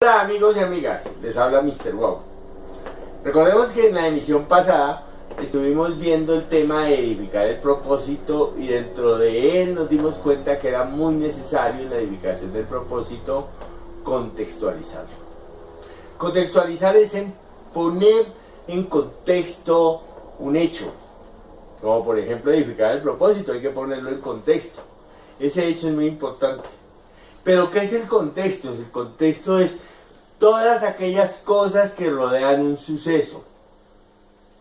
Hola amigos y amigas, les habla Mr. Wow. Recordemos que en la emisión pasada estuvimos viendo el tema de edificar el propósito y dentro de él nos dimos cuenta que era muy necesario en la edificación del propósito contextualizarlo. Contextualizar es poner en contexto un hecho, como por ejemplo edificar el propósito, hay que ponerlo en contexto. Ese hecho es muy importante. Pero ¿qué es el contexto? El contexto es todas aquellas cosas que rodean un suceso.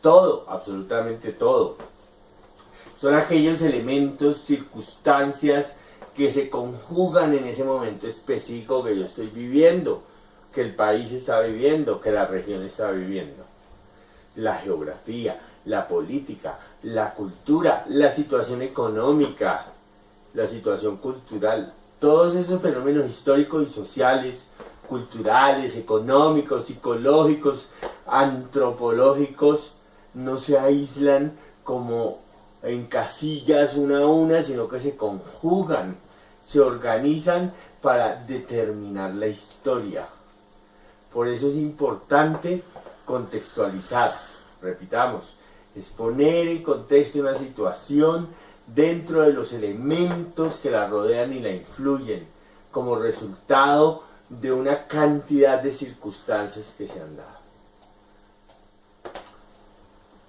Todo, absolutamente todo. Son aquellos elementos, circunstancias que se conjugan en ese momento específico que yo estoy viviendo, que el país está viviendo, que la región está viviendo. La geografía, la política, la cultura, la situación económica, la situación cultural. Todos esos fenómenos históricos y sociales, culturales, económicos, psicológicos, antropológicos, no se aíslan como en casillas una a una, sino que se conjugan, se organizan para determinar la historia. Por eso es importante contextualizar, repitamos, es poner en contexto una situación dentro de los elementos que la rodean y la influyen, como resultado de una cantidad de circunstancias que se han dado.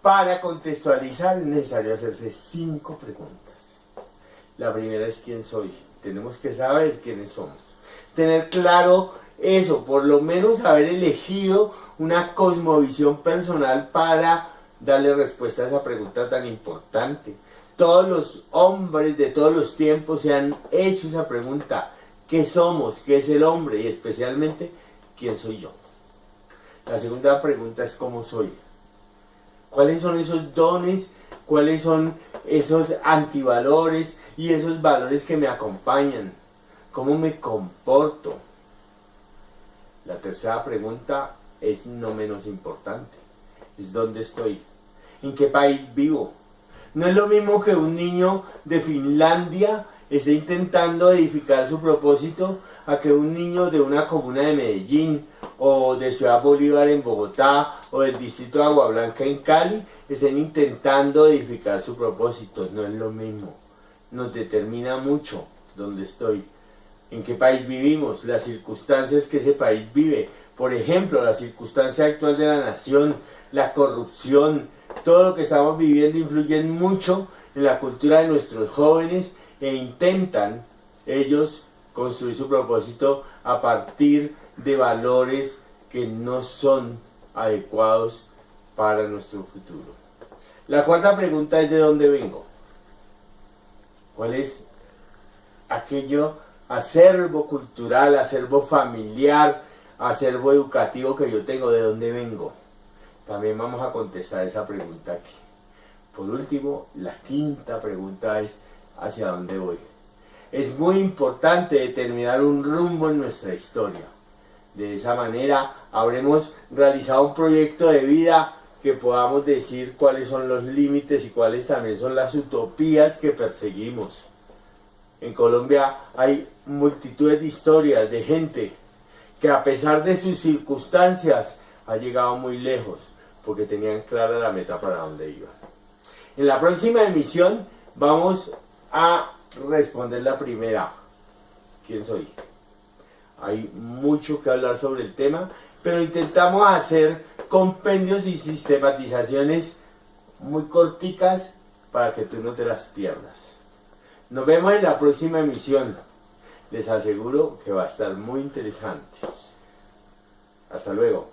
Para contextualizar es necesario hacerse 5 preguntas. La primera es ¿quién soy? Tenemos que saber quiénes somos. Tener claro eso, por lo menos haber elegido una cosmovisión personal para darle respuesta a esa pregunta tan importante. Todos los hombres de todos los tiempos se han hecho esa pregunta. ¿Qué somos? ¿Qué es el hombre? Y especialmente, ¿quién soy yo? La segunda pregunta es ¿cómo soy? ¿Cuáles son esos dones? ¿Cuáles son esos antivalores y esos valores que me acompañan? ¿Cómo me comporto? La tercera pregunta es no menos importante. Es ¿dónde estoy? ¿En qué país vivo? No es lo mismo que un niño de Finlandia esté intentando edificar su propósito a que un niño de una comuna de Medellín o de Ciudad Bolívar en Bogotá o del distrito de Agua Blanca en Cali estén intentando edificar su propósito. No es lo mismo. Nos determina mucho dónde estoy, en qué país vivimos, las circunstancias que ese país vive. Por ejemplo, la circunstancia actual de la nación, la corrupción, todo lo que estamos viviendo influye mucho en la cultura de nuestros jóvenes e intentan ellos construir su propósito a partir de valores que no son adecuados para nuestro futuro. La cuarta pregunta es ¿de dónde vengo? ¿Cuál es aquello acervo cultural, acervo familiar, acervo educativo que yo tengo? ¿De dónde vengo? También vamos a contestar esa pregunta aquí. Por último, la quinta pregunta es ¿hacia dónde voy? Es muy importante determinar un rumbo en nuestra historia. De esa manera habremos realizado un proyecto de vida que podamos decir cuáles son los límites y cuáles también son las utopías que perseguimos. En Colombia hay multitudes de historias de gente que a pesar de sus circunstancias ha llegado muy lejos porque tenían clara la meta para dónde iban. En la próxima emisión vamos a responder la primera. ¿Quién soy? Hay mucho que hablar sobre el tema, pero intentamos hacer compendios y sistematizaciones muy corticas para que tú no te las pierdas. Nos vemos en la próxima emisión. Les aseguro que va a estar muy interesante. Hasta luego.